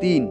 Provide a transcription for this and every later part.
3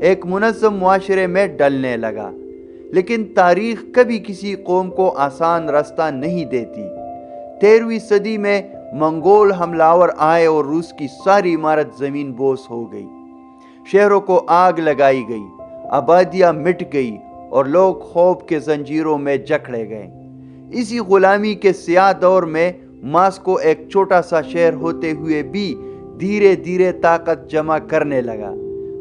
ایک منظم معاشرے میں ڈلنے لگا۔ لیکن تاریخ کبھی کسی قوم کو آسان راستہ نہیں دیتی۔ 13ویں صدی میں منگول حملاور آئے اور روس کی ساری عمارت زمین بوس ہو گئی۔ شہروں کو آگ لگائی گئی، آبادیاں مٹ گئی اور لوگ خوف کے زنجیروں میں جکڑے گئے۔ اسی غلامی کے سیاہ دور میں ماسکو ایک چھوٹا سا شہر ہوتے ہوئے بھی دھیرے دھیرے طاقت جمع کرنے لگا۔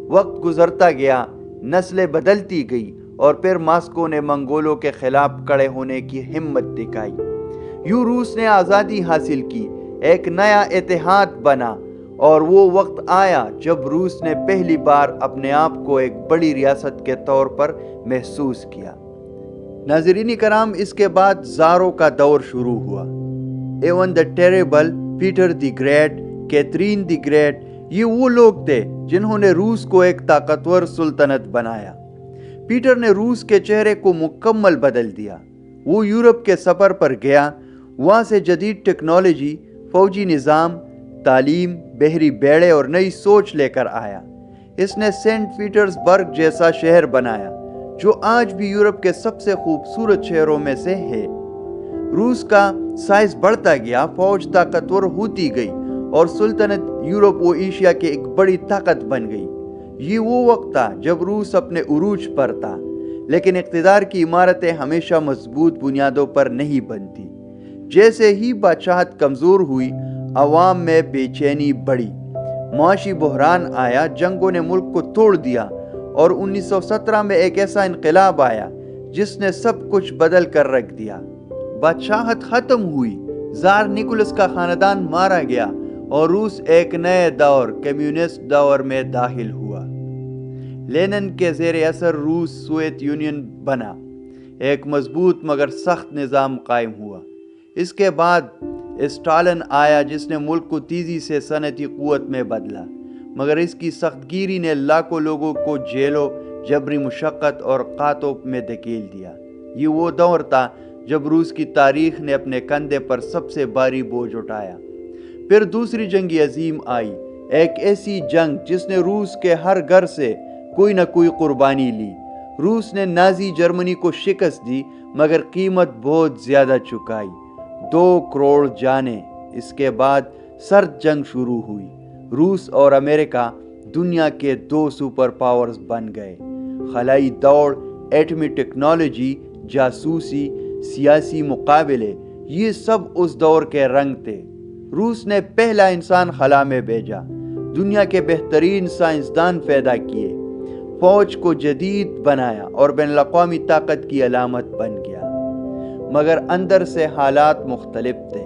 وقت گزرتا گیا، نسلیں بدلتی گئی اور پھر ماسکو نے منگولوں کے خلاف کھڑے ہونے کی ہمت دکھائی۔ یوں روس نے آزادی حاصل کی، ایک نیا اتحاد بنا، اور وہ وقت آیا جب روس نے پہلی بار اپنے آپ کو ایک بڑی ریاست کے طور پر محسوس کیا۔ ناظرین کرام، اس کے بعد زاروں کا دور شروع ہوا۔ Ivan the Terrible, Peter the Great, Catherine the Great, یہ وہ لوگ تھے جنہوں نے روس کو ایک طاقتور سلطنت بنایا۔ پیٹر نے روس کے چہرے کو مکمل بدل دیا۔ وہ یورپ کے سفر پر گیا، وہاں سے جدید ٹیکنالوجی، فوجی نظام، تعلیم، بحری بیڑے اور نئی سوچ لے کر آیا۔ اس نے سینٹ پیٹرز برگ جیسا شہر بنایا جو آج بھی یورپ کے سب سے خوبصورت شہروں میں سے ہے۔ روس کا سائز بڑھتا گیا، فوج طاقتور ہوتی گئی اور سلطنت یورپ و ایشیا کی ایک بڑی طاقت بن گئی۔ یہ وہ وقت تھا جب روس اپنے عروج پر تھا، لیکن اقتدار کی عمارتیں ہمیشہ مضبوط بنیادوں پر نہیں بنتی۔ جیسے ہی بادشاہت کمزور ہوئی، عوام میں بے چینی بڑھی، معاشی بحران آیا، جنگوں نے ملک کو توڑ دیا اور 1917 میں ایک ایسا انقلاب آیا جس نے سب کچھ بدل کر رکھ دیا۔ بادشاہت ختم ہوئی، زار نکولس کا خاندان مارا گیا اور روس ایک نئے دور، کمیونسٹ دور میں داخل ہوا۔ لینن کے زیر اثر روس سوویت یونین بنا، ایک مضبوط مگر سخت نظام قائم ہوا۔ اس کے بعد اسٹالن آیا جس نے ملک کو تیزی سے صنعتی قوت میں بدلا، مگر اس کی سخت گیری نے لاکھوں لوگوں کو جیلوں، جبری مشقت اور قحطوں میں دھکیل دیا۔ یہ وہ دور تھا جب روس کی تاریخ نے اپنے کندھے پر سب سے بھاری بوجھ اٹھایا۔ پھر دوسری جنگ عظیم آئی، ایک ایسی جنگ جس نے روس کے ہر گھر سے کوئی نہ کوئی قربانی لی۔ روس نے نازی جرمنی کو شکست دی، مگر قیمت بہت زیادہ چکائی، 2 کروڑ جانیں۔ اس کے بعد سرد جنگ شروع ہوئی۔ روس اور امریکہ دنیا کے 2 سپر پاورز بن گئے۔ خلائی دوڑ، ایٹمی ٹیکنالوجی، جاسوسی، سیاسی مقابلے، یہ سب اس دور کے رنگ تھے۔ روس نے پہلا انسان خلا میں بھیجا، دنیا کے بہترین سائنسدان پیدا کیے، فوج کو جدید بنایا اور بین الاقوامی طاقت کی علامت بن گیا۔ مگر اندر سے حالات مختلف تھے،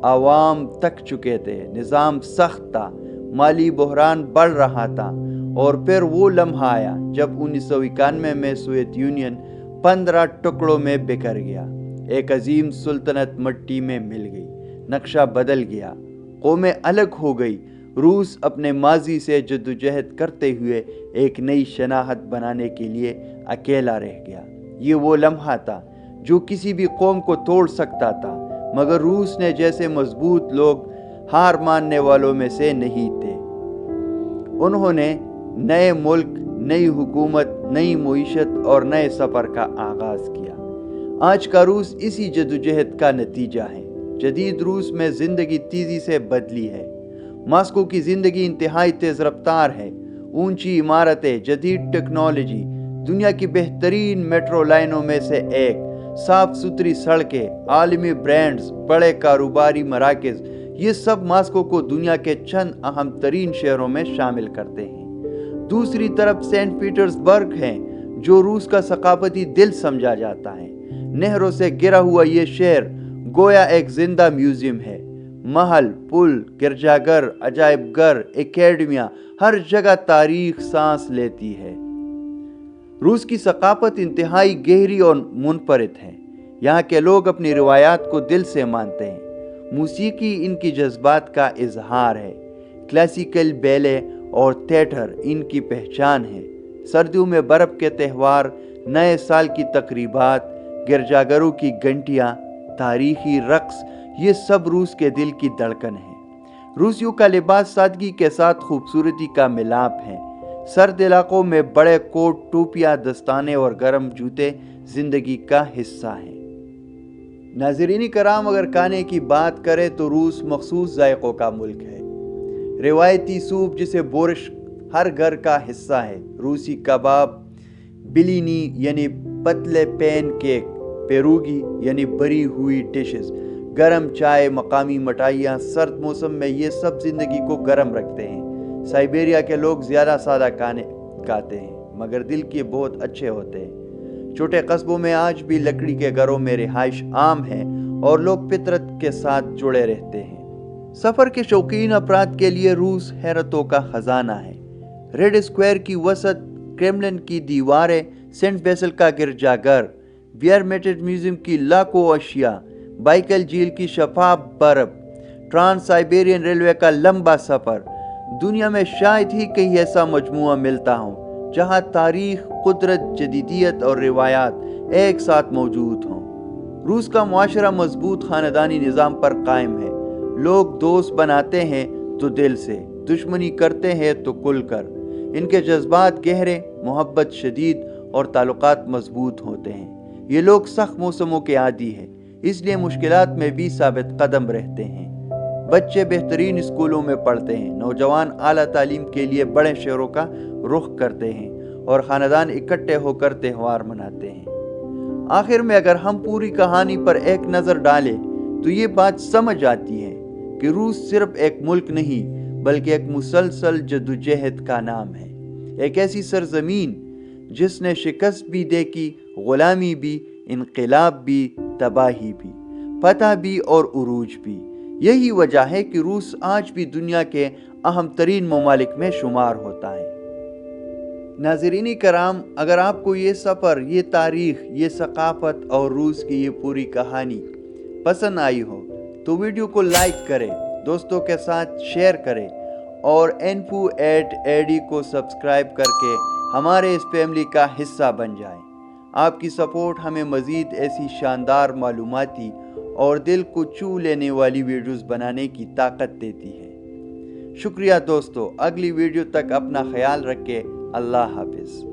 عوام تک چکے تھے، نظام سخت تھا، مالی بحران بڑھ رہا تھا، اور پھر وہ لمحہ آیا جب 1991 میں سوویت یونین 15 ٹکڑوں میں بکھر گیا۔ ایک عظیم سلطنت مٹی میں مل گئی، نقشہ بدل گیا، قومیں الگ ہو گئی۔ روس اپنے ماضی سے جدوجہد کرتے ہوئے ایک نئی شناخت بنانے کے لیے اکیلا رہ گیا۔ یہ وہ لمحہ تھا جو کسی بھی قوم کو توڑ سکتا تھا، مگر روس نے جیسے مضبوط لوگ ہار ماننے والوں میں سے نہیں تھے۔ انہوں نے نئے ملک، نئی حکومت، نئی معیشت اور نئے سفر کا آغاز کیا۔ آج کا روس اسی جدوجہد کا نتیجہ ہے۔ جدید روس میں زندگی تیزی سے بدلی ہے۔ ماسکو کی زندگی انتہائی تیز رفتار ہے، اونچی عمارتیں، جدید ٹیکنالوجی، دنیا کی بہترین میٹرو لائنوں میں سے ایک، صاف ستھری سڑکیں، عالمی برانڈز، بڑے کاروباری مراکز، یہ سب ماسکو کو دنیا کے چند اہم ترین شہروں میں شامل کرتے ہیں۔ دوسری طرف سینٹ پیٹرز برگ ہے جو روس کا ثقافتی دل سمجھا جاتا ہے۔ نہروں سے گرا ہوا یہ شہر گویا ایک زندہ میوزیم ہے۔ محل، پل، گرجا گھر، عجائب گھر، اکیڈمیاں، ہر جگہ تاریخ سانس لیتی ہے۔ روس کی ثقافت انتہائی گہری اور منفرد ہے۔ یہاں کے لوگ اپنی روایات کو دل سے مانتے ہیں۔ موسیقی ان کی جذبات کا اظہار ہے۔ کلاسیکل، بیلے اور تھیٹر ان کی پہچان ہے۔ سردیوں میں برف کے تہوار، نئے سال کی تقریبات، گرجا گھروں کی گھنٹیاں، تاریخی رقص، یہ سب روس کے دل کی دھڑکن ہے۔ روسیوں کا لباس سادگی کے ساتھ خوبصورتی کا ملاپ ہے۔ سرد علاقوں میں بڑے کوٹ، ٹوپیاں، دستانے اور گرم جوتے زندگی کا حصہ ہیں۔ ناظرین کرام، اگر کھانے کی بات کریں تو روس مخصوص ذائقوں کا ملک ہے۔ روایتی سوپ جسے بورش ہر گھر کا حصہ ہے، روسی کباب، بلینی یعنی پتلے پین کیک، پیروگی یعنی بری ہوئی ڈشز، گرم چائے، مقامی مٹھائیاں، سرد موسم میں یہ سب زندگی کو گرم رکھتے ہیں۔ سائبیریا کے لوگ زیادہ سادہ کھانے کھاتے ہیں مگر دل کے بہت اچھے ہوتے ہیں۔ چھوٹے قصبوں میں آج بھی لکڑی کے گھروں میں رہائش عام ہے اور لوگ فطرت کے ساتھ جڑے رہتے ہیں۔ سفر کے شوقین افراد کے لیے روس حیرتوں کا خزانہ ہے۔ ریڈ اسکوائر کی وسط، کریملن کی دیواریں، سینٹ بیسل کا گرجا گھر، ویئرمیٹڈ میوزیم کی لاکھوں اشیاء، بائیکل جھیل کی شفاف برف، ٹرانس سائبیرین ریلوے کا لمبا سفر۔ دنیا میں شاید ہی کہیں ایسا مجموعہ ملتا ہوں جہاں تاریخ، قدرت، جدیدیت اور روایات ایک ساتھ موجود ہوں۔ روس کا معاشرہ مضبوط خاندانی نظام پر قائم ہے۔ لوگ دوست بناتے ہیں تو دل سے، دشمنی کرتے ہیں تو کھل کر۔ ان کے جذبات گہرے، محبت شدید اور تعلقات مضبوط ہوتے ہیں۔ یہ لوگ سخت موسموں کے عادی ہیں، اس لیے مشکلات میں بھی ثابت قدم رہتے ہیں۔ بچے بہترین اسکولوں میں پڑھتے ہیں، نوجوان اعلیٰ تعلیم کے لیے بڑے شہروں کا رخ کرتے ہیں اور خاندان اکٹھے ہو کر تہوار مناتے ہیں۔ آخر میں اگر ہم پوری کہانی پر ایک نظر ڈالیں تو یہ بات سمجھ آتی ہے کہ روس صرف ایک ملک نہیں بلکہ ایک مسلسل جدوجہد کا نام ہے۔ ایک ایسی سرزمین جس نے شکست بھی دیکھی، غلامی بھی، انقلاب بھی، تباہی بھی، فتح بھی اور عروج بھی۔ یہی وجہ ہے کہ روس آج بھی دنیا کے اہم ترین ممالک میں شمار ہوتا ہے۔ ناظرین کرام، اگر آپ کو یہ سفر، یہ تاریخ، یہ ثقافت اور روس کی یہ پوری کہانی پسند آئی ہو تو ویڈیو کو لائک کریں، دوستوں کے ساتھ شیئر کریں اور info@ad کو سبسکرائب کر کے ہمارے اس فیملی کا حصہ بن جائیں۔ آپ کی سپورٹ ہمیں مزید ایسی شاندار معلوماتی اور دل کو چھو لینے والی ویڈیوز بنانے کی طاقت دیتی ہے۔ شکریہ دوستو، اگلی ویڈیو تک اپنا خیال رکھیں۔ اللہ حافظ۔